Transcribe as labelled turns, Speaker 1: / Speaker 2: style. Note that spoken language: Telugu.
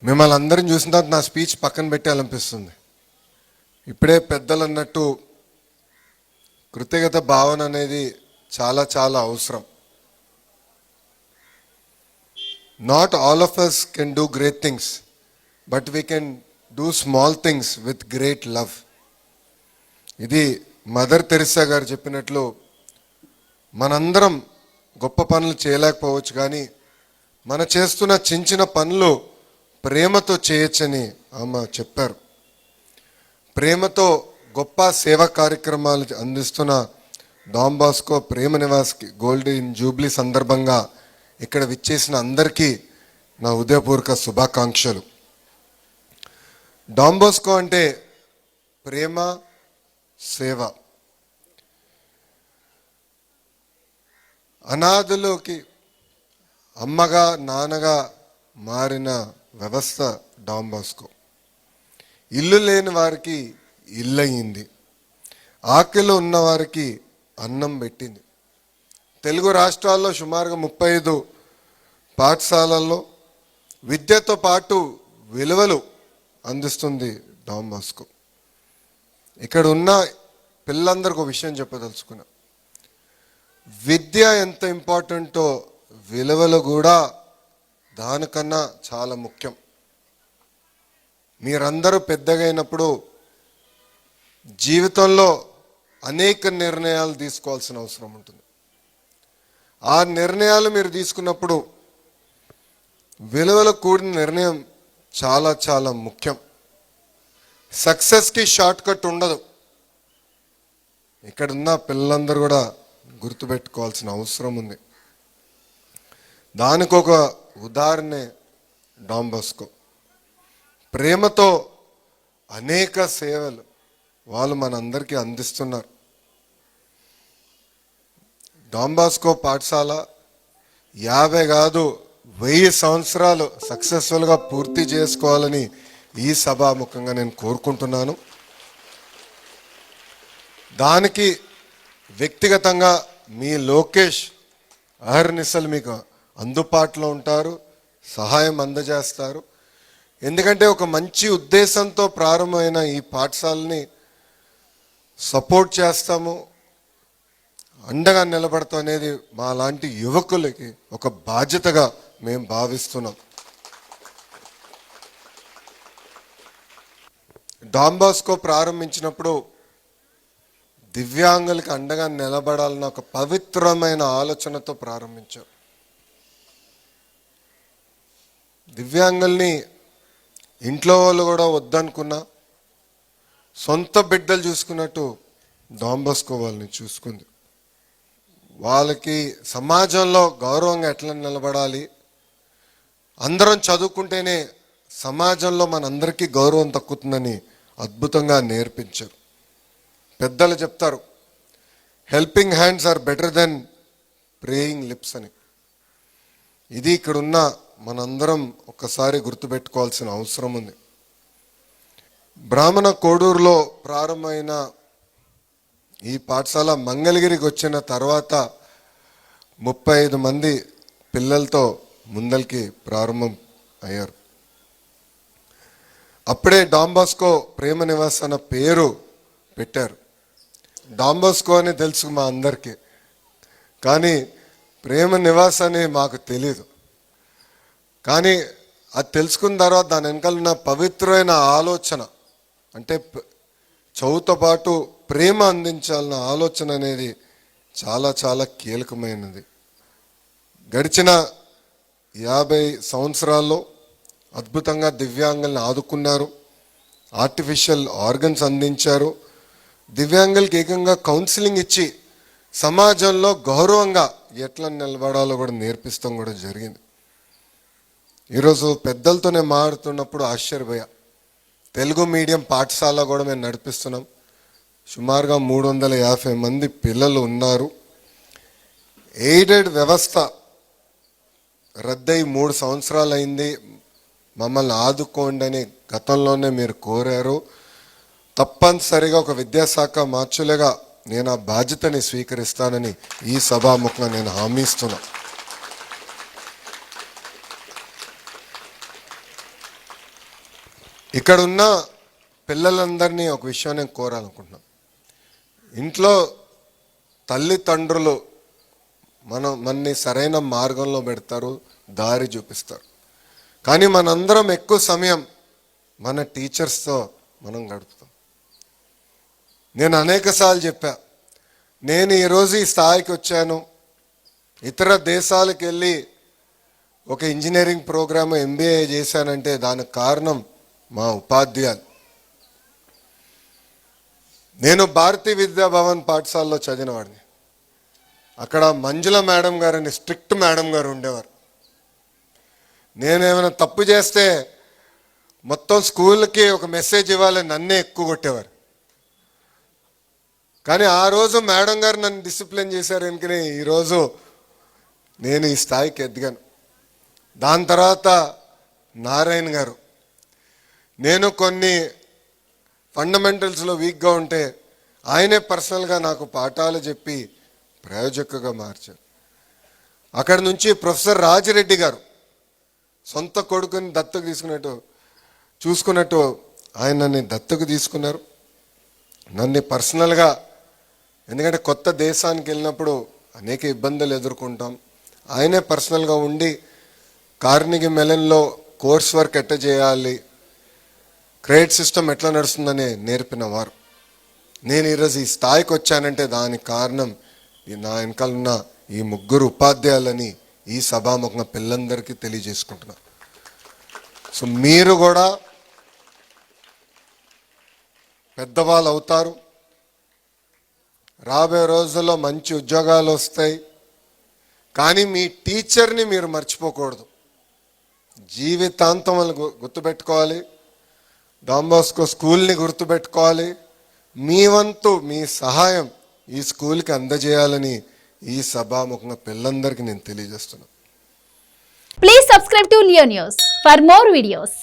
Speaker 1: మిమ్మల్ని అందరిని చూసిన తర్వాత నా స్పీచ్ పక్కన పెట్టాలనిపిస్తుంది. ఇప్పుడే పెద్దలు అన్నట్టు కృతజ్ఞత భావన అనేది చాలా చాలా అవసరం. Not all of us can do great things, but we can do small things with great love. ఇది మదర్ తెరిసా గారు చెప్పినట్లు మనందరం గొప్ప పనులు చేయలేకపోవచ్చు, కానీ మన చేస్తున్న చిన్న చిన్న పనులు ప్రేమతో చేయొచ్చని ఆమె చెప్పారు. ప్రేమతో గొప్ప సేవా కార్యక్రమాలు అందిస్తున్న డాన్ బాస్కో ప్రేమ నివాస్కి గోల్డెన్ జూబ్లీ సందర్భంగా ఇక్కడ విచ్చేసిన అందరికీ నా హృదయపూర్వక శుభాకాంక్షలు. డాన్ బాస్కో అంటే ప్రేమ, సేవ. అనాథలోకి అమ్మగా నాన్నగా మారిన వ్యవస్థ డాన్ బాస్కో. ఇల్లు లేని వారికి ఇల్లు అయ్యింది, ఆకలిలో ఉన్న వారికి అన్నం పెట్టింది. తెలుగు రాష్ట్రాల్లో సుమారుగా 35 పాఠశాలల్లో విద్యతో పాటు విలువలు అందిస్తుంది డాన్ బాస్కో. ఇక్కడ ఉన్న పిల్లలందరికీ ఒక విషయం చెప్పదలుచుకున్నా. విద్య ఎంత ఇంపార్టెంటో విలువలు కూడా దానికన్నా చాలా ముఖ్యం. మీరందరూ పెద్దగా అయినప్పుడు జీవితంలో అనేక నిర్ణయాలు తీసుకోవాల్సిన అవసరం ఉంటుంది. ఆ నిర్ణయాలు మీరు తీసుకున్నప్పుడు విలువలు కూడిన నిర్ణయం చాలా చాలా ముఖ్యం. సక్సెస్కి షార్ట్ కట్ ఉండదు. ఇక్కడున్న పిల్లలందరూ కూడా గుర్తుపెట్టుకోవాల్సిన అవసరం ఉంది. దానికి ఒక ఉదాహరణే డాన్ బాస్కో. ప్రేమతో అనేక సేవలు వాళ్ళు మనందరికీ అందిస్తున్నారు. డాన్ బాస్కో పాఠశాల 50 కాదు 1000 సంవత్సరాలు సక్సెస్ఫుల్గా పూర్తి చేసుకోవాలని ఈ సభాముఖంగా నేను కోరుకుంటున్నాను. దానికి వ్యక్తిగతంగా మీ లోకేష్ అహర్నిశలు మీకు అందుబాటులో ఉంటారు, సహాయం అందజేస్తారు. ఎందుకంటే ఒక మంచి ఉద్దేశంతో ప్రారంభమైన ఈ పాఠశాలని సపోర్ట్ చేస్తాము, అండగా నిలబడతాం అనేది మా లాంటి యువకులకి ఒక బాధ్యతగా మేము భావిస్తున్నాం. డాన్ బాస్కో ప్రారంభించినప్పుడు దివ్యాంగులకి అండగా నిలబడాలన్న ఒక పవిత్రమైన ఆలోచనతో ప్రారంభించారు. దివ్యాంగుల్ని ఇంట్లో వాళ్ళు కూడా వద్దనుకున్నా సొంత బిడ్డలు చూసుకున్నట్టు డాన్ బాస్కో వాళ్ళని చూసుకుంది. వాళ్ళకి సమాజంలో గౌరవంగా ఎట్లా నిలబడాలి, అందరం చదువుకుంటేనే సమాజంలో మనందరికీ గౌరవం దక్కుతుందని అద్భుతంగా నేర్పించారు. పెద్దలు చెప్తారు, helping hands are better than praying lips అని. ఇది ఇక్కడున్న మనందరం ఒక్కసారి గుర్తుపెట్టుకోవాల్సిన అవసరం ఉంది. బ్రాహ్మణ కోడూరులో ప్రారంభమైన ఈ పాఠశాల మంగళగిరికి వచ్చిన తర్వాత 35 మంది పిల్లలతో ముందరికి ప్రారంభం అయ్యారు. అప్పుడే డాన్ బాస్కో ప్రేమ నివాస్ అన్న పేరు పెట్టారు. డాన్ బాస్కో అని తెలుసు మా అందరికీ, కానీ ప్రేమ నివాస్ అని మాకు తెలీదు. కానీ అది తెలుసుకున్న తర్వాత దాని వెనకాల ఉన్న పవిత్రమైన ఆలోచన, అంటే చదువుతో పాటు ప్రేమ అందించాలన్న ఆలోచన అనేది చాలా చాలా కీలకమైనది. గడిచిన 50 సంవత్సరాల్లో అద్భుతంగా దివ్యాంగుల్ని ఆదుకున్నారు, ఆర్టిఫిషియల్ ఆర్గన్స్ అందించారు, దివ్యాంగులకి ఏకంగా కౌన్సిలింగ్ ఇచ్చి సమాజంలో గౌరవంగా ఎట్లా నిలబడాలో కూడా నేర్పిస్తాం కూడా జరిగింది. ఈరోజు పెద్దలతోనే మాట్లాడుతున్నప్పుడు ఆశ్చర్యపోయా. తెలుగు మీడియం పాఠశాల కూడా మేము నడిపిస్తున్నాం. సుమారుగా 350 మంది పిల్లలు ఉన్నారు. ఎయిడెడ్ వ్యవస్థ రద్దయి 3 సంవత్సరాలు అయింది. మమ్మల్ని ఆదుకోండి అని గతంలోనే మీరు కోరారు. తప్పనిసరిగా ఒక విద్యాశాఖ మార్చులుగా నేను ఆ బాధ్యతని స్వీకరిస్తానని ఈ సభాముఖంగా నేను హామీ ఇస్తున్నా. ఇక్కడ ఉన్న పిల్లలందరినీ ఒక విషయం నేను కోరాలనుకుంటున్నాను. ఇంట్లో తల్లిదండ్రులు మనని సరైన మార్గంలో పెడతారు, దారి చూపిస్తారు. కానీ మనందరం ఎక్కువ సమయం మన టీచర్స్తో మనం గడుపుతాం. నేను అనేకసార్లు చెప్పా, నేను ఈరోజు ఈ స్థాయికి వచ్చాను, ఇతర దేశాలకు వెళ్ళి ఒక ఇంజనీరింగ్ ప్రోగ్రామ్ MBA చేశానంటే దానికి కారణం మా ఉపాధ్యాయులు. నేను భారతీయ విద్యాభవన్ పాఠశాలలో చదివినవాడిని. అక్కడ మంజుల మేడం గారని స్ట్రిక్ట్ మేడం గారు ఉండేవారు. నేనేమైనా తప్పు చేస్తే మొత్తం స్కూల్కి ఒక మెసేజ్ ఇవ్వాలని నన్నే ఎక్కువ కొట్టేవారు. కానీ ఆ రోజు మేడం గారు నన్ను డిసిప్లిన్ చేశారు ఎందుకని ఈరోజు నేను ఈ స్థాయికి ఎదిగాను. దాని తర్వాత నారాయణ గారు, నేను కొన్ని ఫండమెంటల్స్లో వీక్గా ఉంటే ఆయనే పర్సనల్గా నాకు పాఠాలు చెప్పి ప్రయోజకుగా మార్చారు. అక్కడి నుంచి ప్రొఫెసర్ రాజిరెడ్డి గారు సొంత కొడుకుని దత్తకు చూసుకున్నట్టు ఆయన నన్ను దత్తకు తీసుకున్నారు. నన్ను పర్సనల్గా, ఎందుకంటే కొత్త దేశానికి వెళ్ళినప్పుడు అనేక ఇబ్బందులు ఎదుర్కొంటాం, ఆయనే పర్సనల్గా ఉండి కార్నెగీ మెలన్లో కోర్స్ వర్క్ ఎట్లా చేయాలి, క్రెడిట్ సిస్టమ్ ఎట్లా నడుస్తుందని నేర్పిన వారు. నేను ఈరోజు ఈ స్థాయికి వచ్చానంటే దానికి కారణం నా వెనకాల ఉన్న ఈ ముగ్గురు ఉపాధ్యాయులని ఈ సభాముఖంగా పిల్లలందరికీ తెలియజేసుకుంటున్నాను. సో మీరు కూడా పెద్దవాళ్ళు అవుతారు, రాబోయే రోజుల్లో మంచి ఉద్యోగాలు వస్తాయి. కానీ మీ టీచర్ని మీరు మర్చిపోకూడదు, జీవితాంతం వాళ్ళు గుర్తుపెట్టుకోవాలి. డాన్ బాస్కో స్కూల్ని గుర్తుపెట్టుకోవాలి. మీ వంతు మీ సహాయం ఈ స్కూల్కి అందజేయాలని ఈ సభాముఖంగా పిల్లలందరికీ నేను తెలియజేస్తున్నాను.
Speaker 2: Please subscribe to Leo news for more videos.